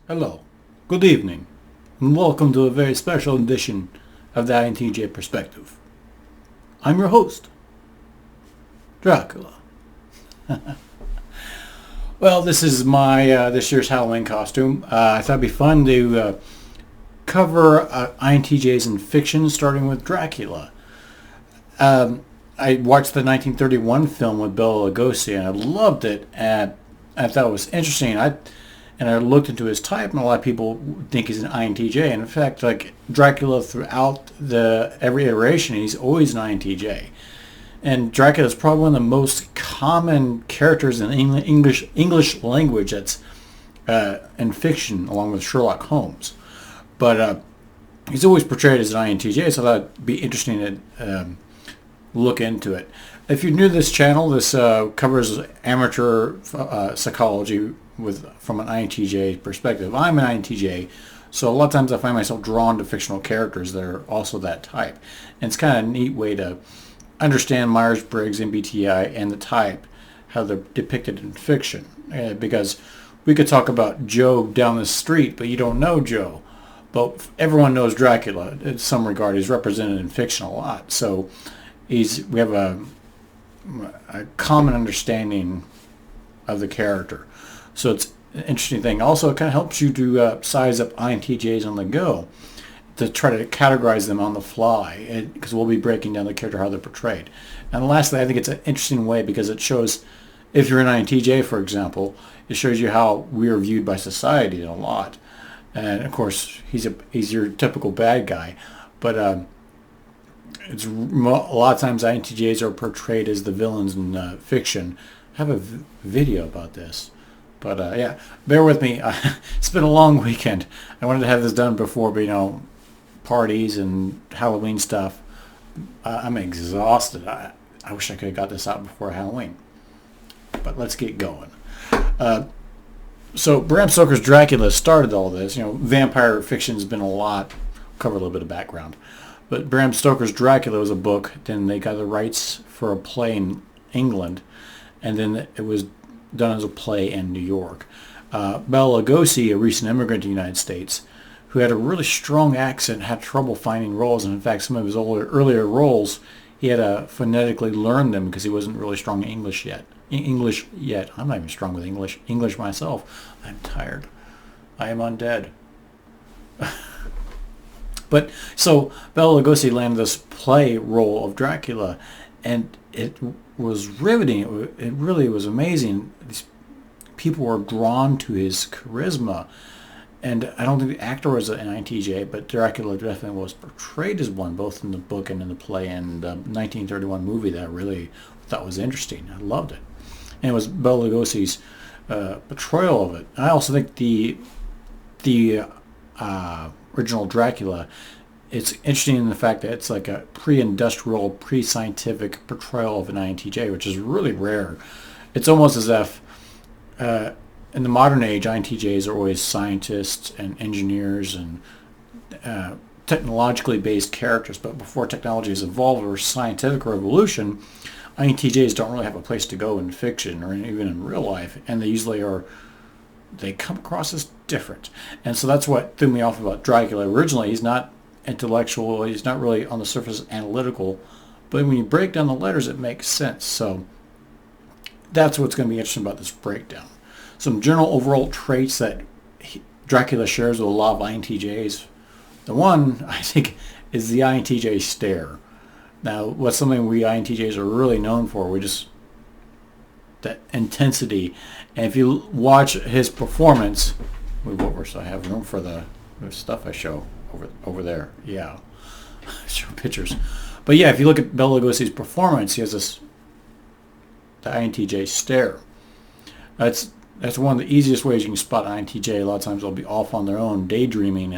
Hello, good evening, and welcome to a very special edition of the INTJ Perspective. I'm your host, Dracula. Well, this is my this year's Halloween costume. I thought it'd be fun to cover INTJs in fiction, starting with Dracula. I watched the 1931 film with Bela Lugosi, and I loved it, and I thought it was interesting. I looked into his type, and a lot of people think he's an INTJ. And in fact, like Dracula, throughout every iteration, he's always an INTJ. And Dracula is probably one of the most common characters in English language that's in fiction, along with Sherlock Holmes. But he's always portrayed as an INTJ, so that would be interesting to look into it. If you're new to this channel, this covers amateur psychology from an INTJ perspective. I'm an INTJ, so a lot of times I find myself drawn to fictional characters that are also that type. And it's kind of a neat way to understand Myers-Briggs, MBTI, and the type, how they're depicted in fiction. Because we could talk about Joe down the street, but you don't know Joe. But everyone knows Dracula in some regard. He's represented in fiction a lot. So we have a common understanding of the character. So it's an interesting thing. Also, it kind of helps you to size up INTJs on the go, to try to categorize them on the fly, because we'll be breaking down the character, how they're portrayed. And lastly, I think it's an interesting way because it shows, if you're an INTJ, for example, it shows you how we are viewed by society a lot. And of course, he's your typical bad guy, but it's a lot of times INTJs are portrayed as the villains in fiction. I have a video about this. But yeah, bear with me. It's been a long weekend. I wanted to have this done before, but parties and Halloween stuff. I'm exhausted. I wish I could have got this out before Halloween. But let's get going. So Bram Stoker's Dracula started all this. Vampire fiction's been a lot. Cover a little bit of background. But Bram Stoker's Dracula was a book. Then they got the rights for a play in England. And then it was done as a play in New York. Bela Lugosi, a recent immigrant to the United States, who had a really strong accent, had trouble finding roles, and in fact some of his earlier roles he had to phonetically learn them because he wasn't really strong in English yet. I'm not even strong with English myself. I'm tired. I am undead. But so Bela Lugosi landed this play role of Dracula, and it was riveting. It really was amazing. These people were drawn to his charisma, and I don't think the actor was an INTJ, but Dracula definitely was portrayed as one, both in the book and in the play and the 1931 movie that I really thought was interesting. I loved it, and it was Bela Lugosi's portrayal of it. And I also think the original Dracula, it's interesting in the fact that it's like a pre-industrial, pre-scientific portrayal of an INTJ, which is really rare. It's almost as if in the modern age, INTJs are always scientists and engineers and technologically based characters. But before technology has evolved or scientific revolution, INTJs don't really have a place to go in fiction or even in real life. And they come across as different. And so that's what threw me off about Dracula. Originally, he's not intellectual, he's not really on the surface analytical, but when you break down the letters, it makes sense. So that's what's going to be interesting about this breakdown. Some general overall traits that Dracula shares with a lot of INTJs. The one, I think, is the INTJ stare. Now, what's something we INTJs are really known for, that intensity. And if you watch his performance, I have room for the stuff I show over there. Yeah, show pictures. But yeah, if you look at Bela Lugosi's performance, he has the INTJ stare. That's one of the easiest ways you can spot INTJ. A lot of times they'll be off on their own, daydreaming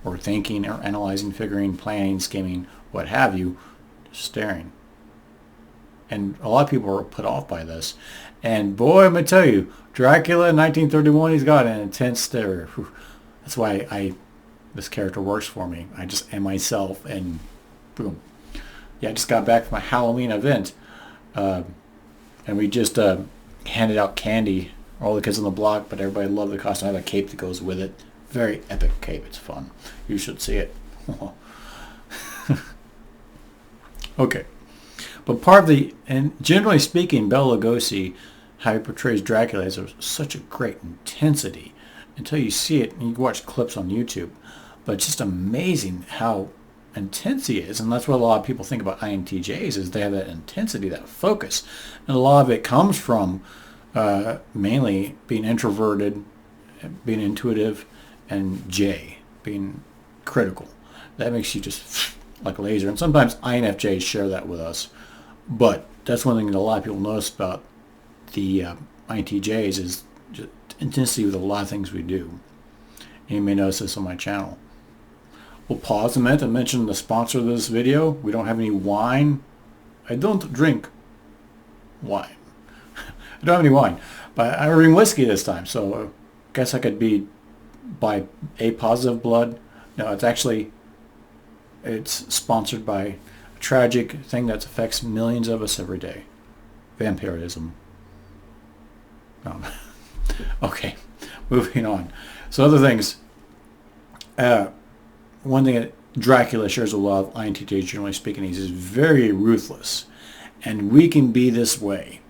or thinking or analyzing, figuring, planning, scheming, what have you, just staring. And a lot of people are put off by this. And boy, I'm going to tell you, Dracula in 1931, he's got an intense stare. That's why this character works for me. I just am myself, and boom. Yeah, I just got back from a Halloween event, and we just handed out candy All the Kids on the Block, but everybody loved the costume. I have a cape that goes with it. Very epic cape. It's fun. You should see it. Okay. But part of the, and generally speaking, Bela Lugosi, how he portrays Dracula, has such a great intensity until you see it, and you can watch clips on YouTube. But it's just amazing how intense he is, and that's what a lot of people think about INTJs, is they have that intensity, that focus. And a lot of it comes from mainly being introverted, being intuitive, and J, being critical. That makes you just like a laser. And sometimes INFJs share that with us. But that's one thing that a lot of people notice about the INTJs is just intensity with a lot of things we do. And you may notice this on my channel. We'll pause a minute and mention the sponsor of this video. We don't have any wine. I don't drink wine. I don't have any wine. But I'm drinking whiskey this time, so I guess I could be by A positive blood. No, it's sponsored by a tragic thing that affects millions of us every day. Vampirism. No. Okay, moving on. So other things. One thing that Dracula shares a lot of INTJs, generally speaking, he's very ruthless. And we can be this way.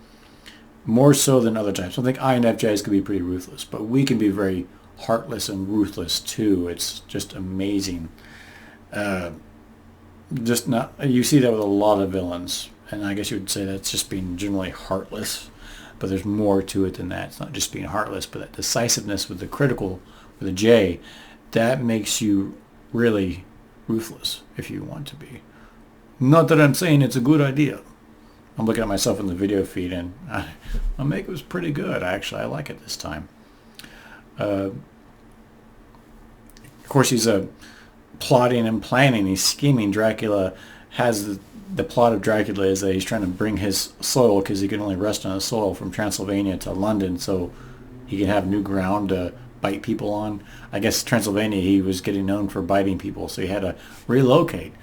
More so than other types. I think INFJs can be pretty ruthless, but we can be very heartless and ruthless too. It's just amazing. You see that with a lot of villains, and I guess you would say that's just being generally heartless, but there's more to it than that. It's not just being heartless, but that decisiveness with the critical, with the J, that makes you really ruthless if you want to be. Not that I'm saying it's a good idea. I'm looking at myself in the video feed, and my makeup was pretty good. I like it this time. Of course, he's plotting and planning. He's scheming. Dracula has the plot of Dracula is that he's trying to bring his soil, because he can only rest on his soil, from Transylvania to London, so he can have new ground to bite people on. I guess Transylvania, he was getting known for biting people, so he had to relocate.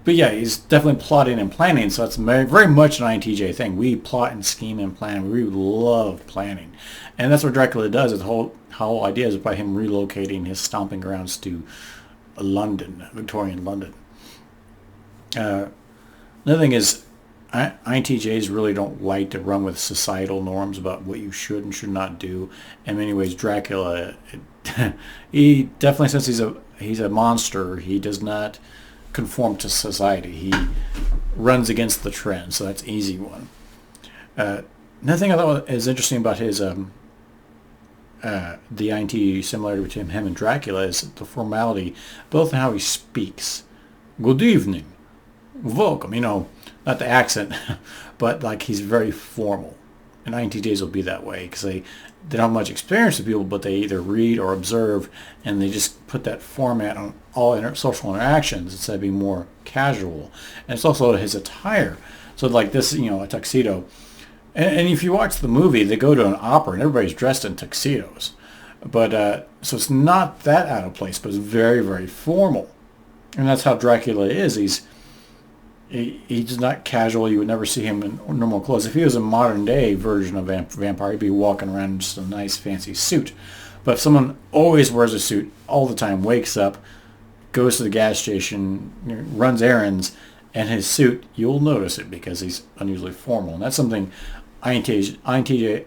But yeah, he's definitely plotting and planning, so it's very much an INTJ thing. We plot and scheme and plan. We love planning. And that's what Dracula does. The whole idea is by him relocating his stomping grounds to London, Victorian London. Another thing is, INTJs really don't like to run with societal norms about what you should and should not do. In many ways, Dracula, he definitely, since he's a monster, he does not conform to society. He runs against the trend, so that's an easy one. Another thing I thought is interesting about his the INTJ similarity between him and Dracula is the formality, both in how he speaks. Good evening, welcome. Not the accent, but like he's very formal. And INTJs will be that way because they don't have much experience with people, but they either read or observe, and they just put that format on all social interactions instead of being more casual. And it's also his attire. So like this, a tuxedo. And if you watch the movie, they go to an opera and everybody's dressed in tuxedos. But so it's not that out of place, but it's very, very formal. And that's how Dracula is. He's not casual. You would never see him in normal clothes. If he was a modern day version of vampire, he'd be walking around in just a nice fancy suit. But if someone always wears a suit all the time, wakes up, goes to the gas station, runs errands, and his suit, you'll notice it because he's unusually formal. And that's something INTJ,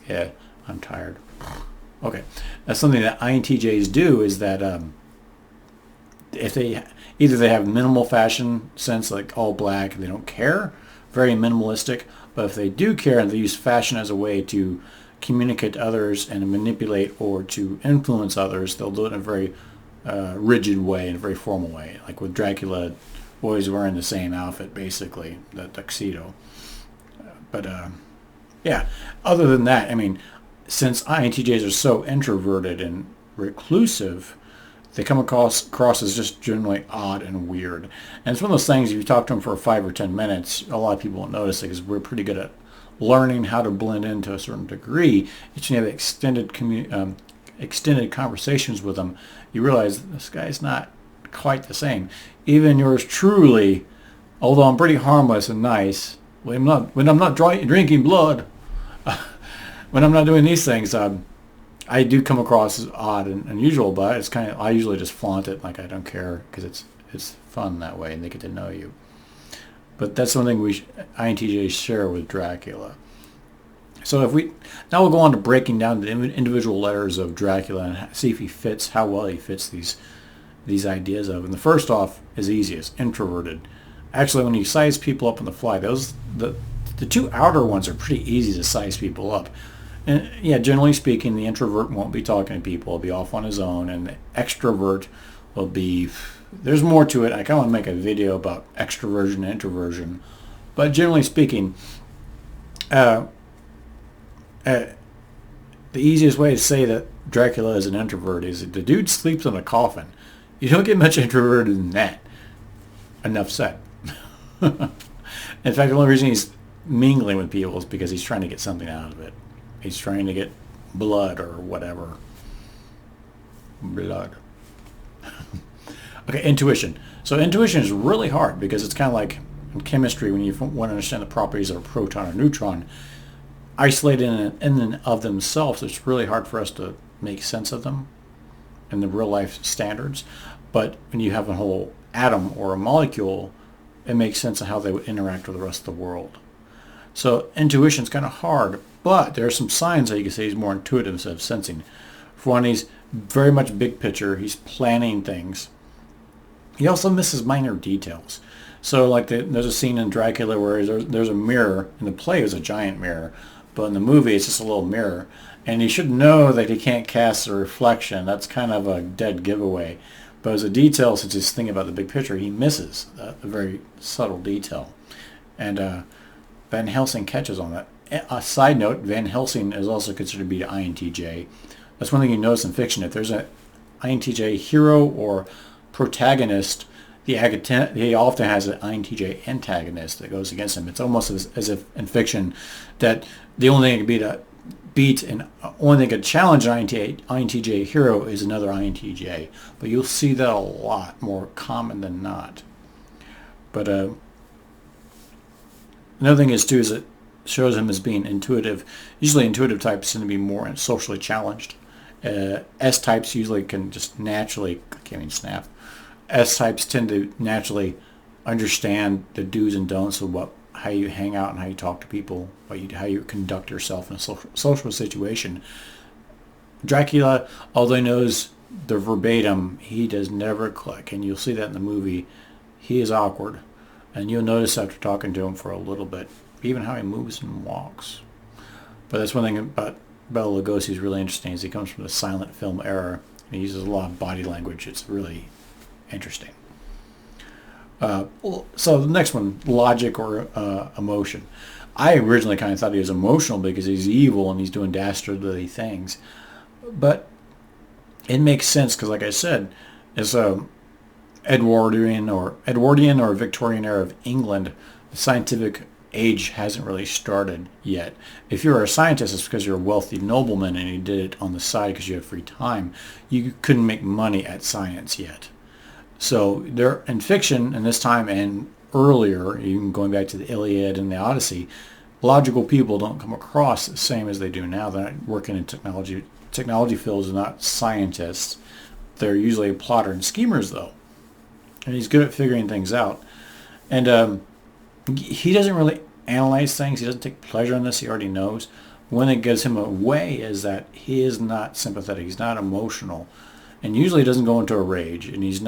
yeah, I'm tired. Okay. That's something that INTJs do, is that if they have minimal fashion sense, like all black, and they don't care, very minimalistic. But if they do care and they use fashion as a way to communicate to others and manipulate or to influence others, they'll do it in a very rigid way, in a very formal way. Like with Dracula, always wearing the same outfit, basically, the tuxedo. Yeah, other than that, since INTJs are so introverted and reclusive, they come across as just generally odd and weird. And it's one of those things, if you talk to them for 5 or 10 minutes, a lot of people won't notice it because we're pretty good at learning how to blend in to a certain degree. If you have extended conversations with them, you realize this guy's not quite the same. Even yours truly, although I'm pretty harmless and nice, when I'm not drinking blood, when I'm not doing these things, I do come across as odd and unusual, but it's kind of, I usually just flaunt it like I don't care because it's fun that way and they get to know you. But that's one thing INTJs share with Dracula. So now we'll go on to breaking down the individual letters of Dracula and see if he fits, how well he fits these ideas of. And the first off is easiest, introverted. Actually, when you size people up on the fly, the two outer ones are pretty easy to size people up. And yeah, generally speaking, the introvert won't be talking to people. He'll be off on his own. And the extrovert will be, there's more to it. I kind of want to make a video about extroversion and introversion. But generally speaking, the easiest way to say that Dracula is an introvert is that the dude sleeps in a coffin. You don't get much introverted than that. Enough said. In fact, the only reason he's mingling with people is because he's trying to get something out of it. He's trying to get blood or whatever. Blood. Okay, intuition. So intuition is really hard because it's kind of like in chemistry when you want to understand the properties of a proton or neutron. Isolated in and of themselves, it's really hard for us to make sense of them in the real life standards. But when you have a whole atom or a molecule, it makes sense of how they would interact with the rest of the world. So intuition is kind of hard, but there are some signs that you can say he's more intuitive instead of sensing. For one, he's very much big picture. He's planning things. He also misses minor details. So like there's a scene in Dracula where there's a mirror. In the play, it was a giant mirror, but in the movie, it's just a little mirror. And he should know that he can't cast a reflection. That's kind of a dead giveaway. But as a detail, since he's thinking about the big picture, he misses a very subtle detail. And Van Helsing catches on that. A side note, Van Helsing is also considered to be an INTJ. That's one thing you notice in fiction. If there's an INTJ hero or protagonist, he often has an INTJ antagonist that goes against him. It's almost as if in fiction that the only thing that could beat and only thing that could challenge an INTJ hero is another INTJ. But you'll see that a lot more common than not. But another thing is too is it shows him as being intuitive. Usually intuitive types tend to be more socially challenged. S types usually can just naturally, I can't even snap. S types tend to naturally understand the do's and don'ts of how you hang out and how you talk to people, how you conduct yourself in a social situation. Dracula, although he knows the verbatim, he does never click, and you'll see that in the movie. He is awkward, and you'll notice after talking to him for a little bit, even how he moves and walks. But that's one thing about Bela Lugosi is really interesting is he comes from the silent film era. He uses a lot of body language. It's really interesting. So the next one, logic or emotion. I originally kind of thought he was emotional because he's evil and he's doing dastardly things. But it makes sense because, like I said, it's a Edwardian or Victorian era of England. The scientific age hasn't really started yet. If you're a scientist, it's because you're a wealthy nobleman and you did it on the side because you have free time. You couldn't make money at science yet. So there, in fiction, in this time and earlier, even going back to the Iliad and the Odyssey, logical people don't come across the same as they do now. They're not working in technology fields and not scientists. They're usually plotters and schemers, though. And he's good at figuring things out. And he doesn't really analyze things. He doesn't take pleasure in this. He already knows. One thing that gives him away is that he is not sympathetic. He's not emotional. And usually he doesn't go into a rage. And he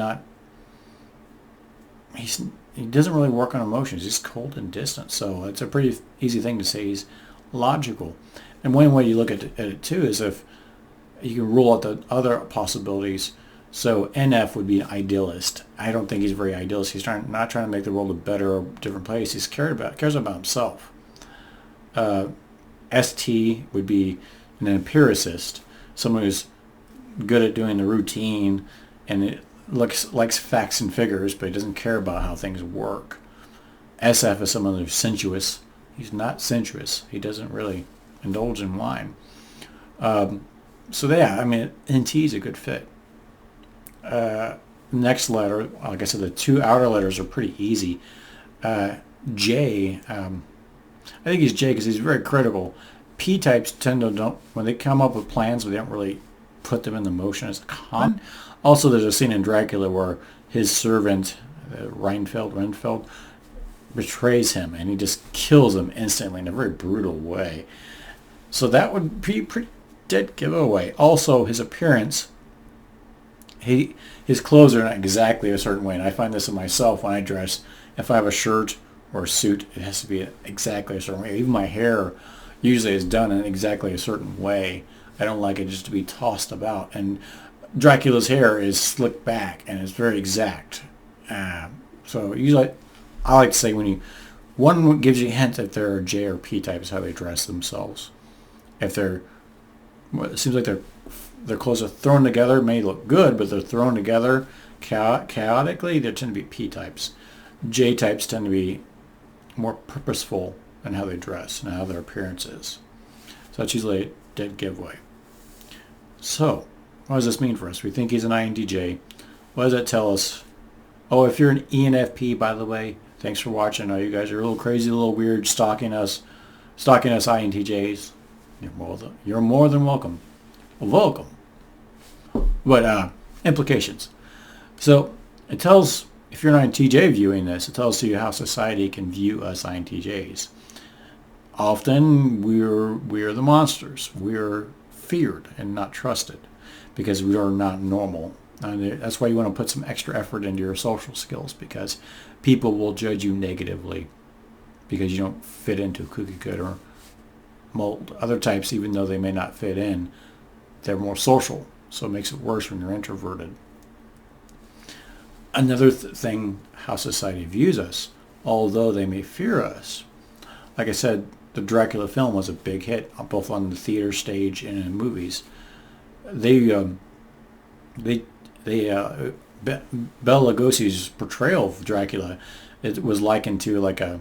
doesn't really work on emotions. He's cold and distant. So it's a pretty easy thing to say he's logical. And one way you look at it too is if you can rule out the other possibilities. So NF would be an idealist. I don't think he's very idealist. He's not trying to make the world a better or different place. He cares about himself. ST would be an empiricist, someone who's good at doing the routine and it likes facts and figures, but he doesn't care about how things work. SF is someone who's sensuous. He's not sensuous. He doesn't really indulge in wine. So yeah, I mean, NT is a good fit. Next letter, like I said, the two outer letters are pretty easy. J, I think he's J because he's very critical. P types tend to don't when they come up with plans, but they don't really put them into motion as a con. Also, there's a scene in Dracula where his servant Renfeld betrays him, and he just kills him instantly in a very brutal way. So that would be pretty dead giveaway. Also, his appearance, his clothes are not exactly a certain way, and I find this in myself when I dress. If I have a shirt or a suit, it has to be exactly a certain way. Even my hair usually is done in exactly a certain way. I don't like it just to be tossed about. And Dracula's hair is slicked back and it's very exact. So usually I like to say one gives you a hint if they're a J or P type is how they dress themselves. If it seems like their clothes are thrown together, may look good, but they're thrown together chaotically, they tend to be P types. J types tend to be more purposeful in how they dress and how their appearance is. So that's usually a dead giveaway. So, what does this mean for us? We think he's an INTJ. What does that tell us? Oh, if you're an ENFP, by the way, thanks for watching. I know you guys are a little crazy, a little weird, stalking us INTJs. You're more than welcome. Welcome. But implications. So it tells, if you're an INTJ viewing this, it tells you how society can view us INTJs. Often we're the monsters. We're feared and not trusted because we are not normal. And that's why you want to put some extra effort into your social skills, because people will judge you negatively because you don't fit into cookie cutter mold. Other types, even though they may not fit in, they're more social, so it makes it worse when you're introverted. Another thing, how society views us, although they may fear us. Like I said, the Dracula film was a big hit, both on the theater stage and in movies. Bela Lugosi's portrayal of Dracula, it was likened to like a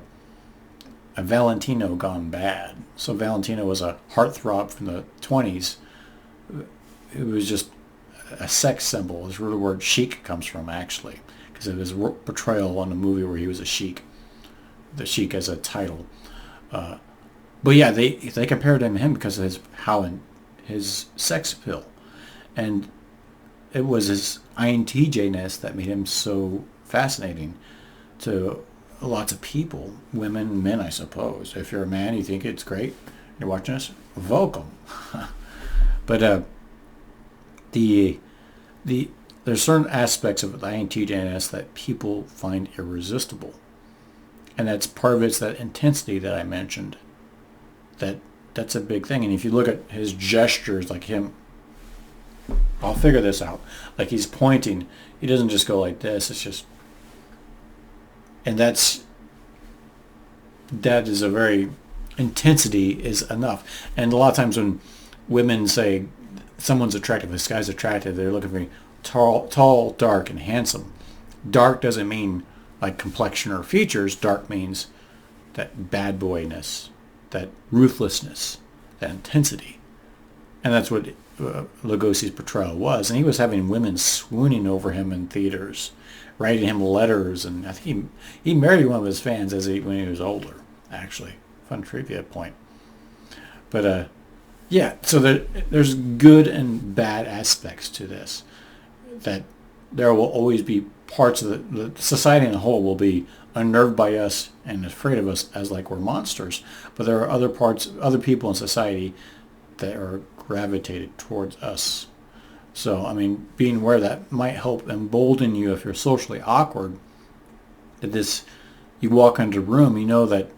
Valentino gone bad. So Valentino was a heartthrob from the 20s. It was just a sex symbol. Is where the word chic comes from, actually, because of his portrayal on the movie where he was a chic. The chic as a title. But yeah, they compared him to him because of his sex appeal, and it was his INTJ-ness that made him so fascinating to lots of people, women, men, I suppose. If you're a man, you think it's great. You're watching us, welcome. But there's certain aspects of the INTJ-ness that people find irresistible. And that's part of it's that intensity that I mentioned. That's a big thing. And if you look at his gestures, like him, I'll figure this out. Like he's pointing. He doesn't just go like this. It's just, and that is a very, intensity is enough. And a lot of times when women say someone's attractive, this guy's attractive, they're looking for me tall, dark, and handsome. Dark doesn't mean like complexion or features. Dark means that bad boyness, that ruthlessness, that intensity. And that's what Lugosi's portrayal was. And he was having women swooning over him in theaters, writing him letters. And I think he married one of his fans when he was older, actually. Fun trivia point. But yeah, so there's good and bad aspects to this. That there will always be parts of the society in a whole will be unnerved by us and afraid of us as like we're monsters. But there are other people in society that are gravitated towards us. So, I mean, being aware of that might help embolden you if you're socially awkward. You walk into a room, you know that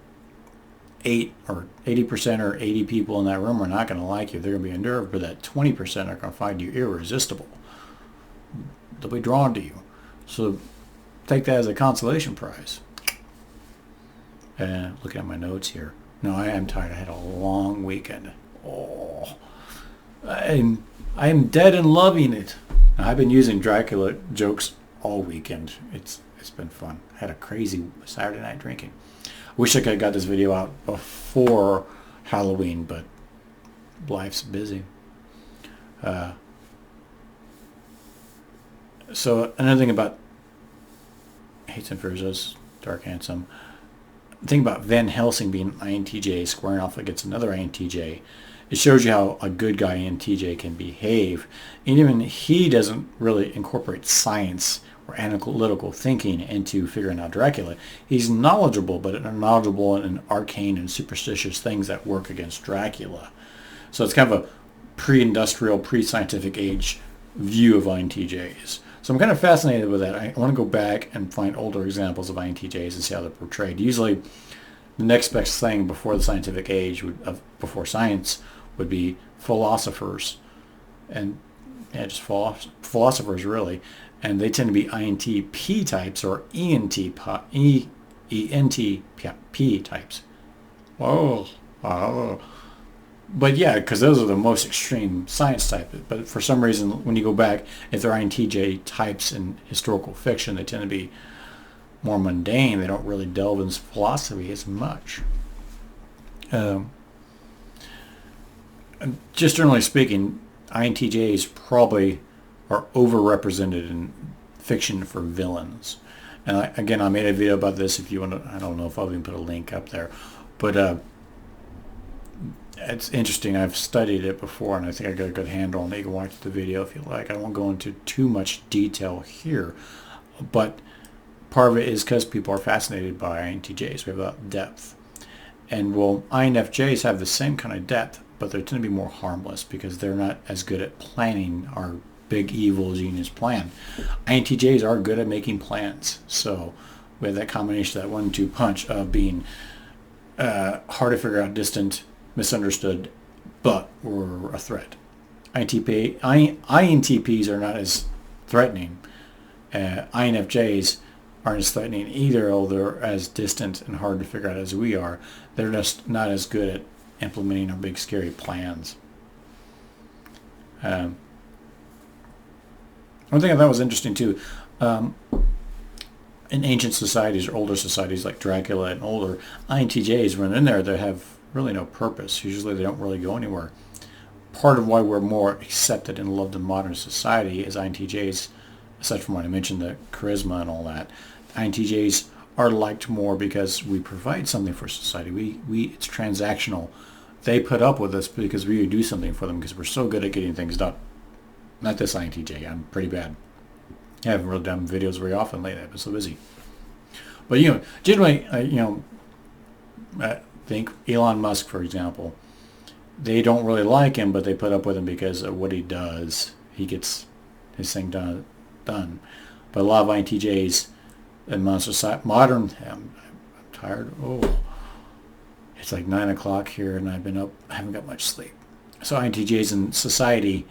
80% or 80 people in that room are not going to like you. They're going to be unnerved, but that 20% are going to find you irresistible. They'll be drawn to you. So take that as a consolation prize. Looking at my notes here. No, I am tired. I had a long weekend. Oh, I am dead and loving it. I've been using Dracula jokes all weekend. It's been fun. I had a crazy Saturday night drinking. Wish I could have got this video out before Halloween, but life's busy. So another thing about Hates and Fears is Dark Handsome. think about Van Helsing being an INTJ squaring off against another INTJ. It shows you how a good guy INTJ can behave. And even he doesn't really incorporate science or analytical thinking into figuring out Dracula. He's knowledgeable, but knowledgeable in arcane and superstitious things that work against Dracula. So it's kind of a pre-industrial, pre-scientific age view of INTJs. So I'm kind of fascinated with that. I want to go back and find older examples of INTJs and see how they're portrayed. Usually the next best thing before the scientific age, before science, would be philosophers. And yeah, just philosophers really. And they tend to be INTP types or ENTP types. Whoa. But yeah, because those are the most extreme science type. But for some reason, when you go back, if they're INTJ types in historical fiction, they tend to be more mundane. They don't really delve into philosophy as much. Just generally speaking, INTJs probably are overrepresented in fiction for villains. And again, I made a video about this. If you want to, I don't know if I'll even put a link up there, but it's interesting. I've studied it before, and I think I got a good handle on it. You can watch the video if you like. I won't go into too much detail here, but part of it is because people are fascinated by INTJs. We have that depth. And well, INFJs have the same kind of depth, but they tend to be more harmless because they're not as good at planning our big evil genius plan. INTJs are good at making plans. So we have that combination, that 1-2 punch of being hard to figure out, distant, misunderstood, but we're a threat. INTPs are not as threatening. INFJs aren't as threatening either, although they're as distant and hard to figure out as we are. They're just not as good at implementing our big scary plans. One thing I thought was interesting too, in ancient societies or older societies like Dracula and older, INTJs, when in there, they have really no purpose. Usually they don't really go anywhere. Part of why we're more accepted and loved in modern society is INTJs, aside from what I mentioned, the charisma and all that. INTJs are liked more because we provide something for society. It's transactional. They put up with us because we do something for them because we're so good at getting things done. Not this INTJ. I'm pretty bad. I haven't really done videos very often lately. I've been so busy. But generally, I think Elon Musk, for example, they don't really like him, but they put up with him because of what he does. He gets his thing done. But a lot of INTJs in modern, I'm tired. Oh, it's like 9 o'clock here, and I've been up. I haven't got much sleep. So INTJs in society,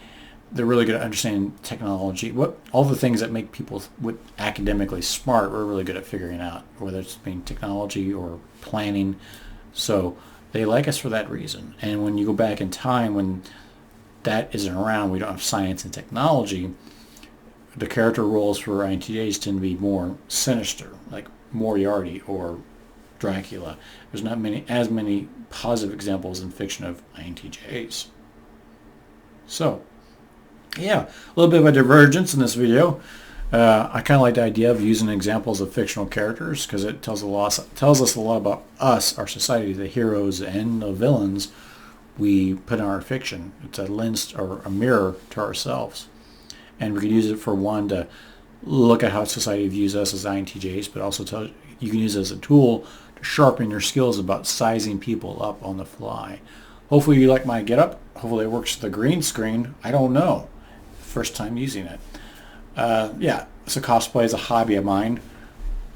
they're really good at understanding technology. All the things that make people academically smart, we're really good at figuring out, whether it's being technology or planning. So they like us for that reason. And when you go back in time, when that isn't around, we don't have science and technology, the character roles for INTJs tend to be more sinister, like Moriarty or Dracula. There's not as many positive examples in fiction of INTJs. So, yeah, a little bit of a divergence in this video. I kind of like the idea of using examples of fictional characters because it tells us a lot about us, our society, the heroes and the villains we put in our fiction. It's a lens or a mirror to ourselves. And we can use it for one to look at how society views us as INTJs, but also you can use it as a tool to sharpen your skills about sizing people up on the fly. Hopefully you like my getup. Hopefully it works with the green screen. I don't know. First time using it. Yeah, so cosplay is a hobby of mine.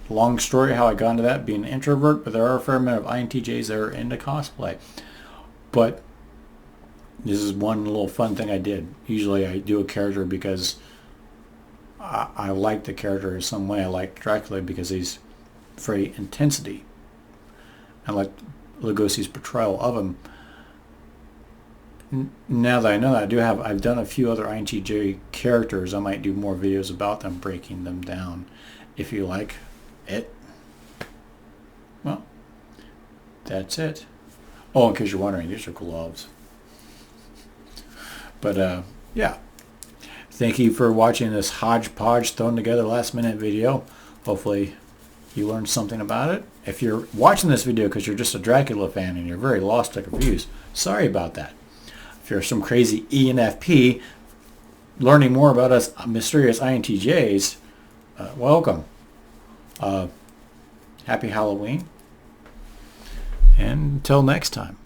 Long story how I got into that, being an introvert, but there are a fair amount of INTJs that are into cosplay. But this is one little fun thing I did. Usually I do a character because I like the character in some way. I like Dracula because he's very intensity. I like Lugosi's portrayal of him. Now that I know that, I've done a few other INTJ characters. I might do more videos about them, breaking them down. If you like it, well, that's it. Oh, in case you're wondering, these are gloves. But yeah, thank you for watching this hodgepodge thrown together last minute video. Hopefully you learned something about it. If you're watching this video because you're just a Dracula fan and you're very lost and confused, sorry about that. If you're some crazy ENFP learning more about us mysterious INTJs, welcome. Happy Halloween. And until next time.